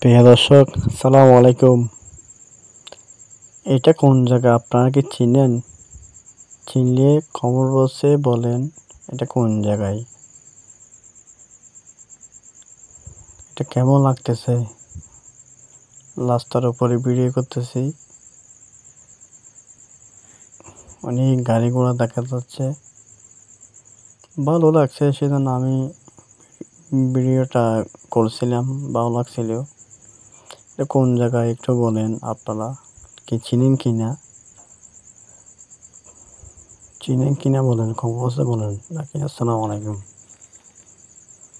প্রিয় দর্শক, সালাম আলাইকুম। এটা কোন জায়গা আপনারা কি চিনেন? চিনলে কমেন্ট বক্সে বলেন এটা কোন জায়গায়। এটা কেমন লাগতেছে? রাস্তার উপরে ভিডিও করতেছি, অনেক গাড়ি ঘোড়া দেখা যাচ্ছে, ভালো লাগছে সেজন্য আমি ভিডিওটা করছিলাম। ভালো লাগছিল। এটা কোন জায়গায় একটু বলেন, আপনারা কি চিনেন কিনা? চিনেন কিনা বলেন, কমেন্ট বক্সে বলেন নাকি। আসসালামু আলাইকুম।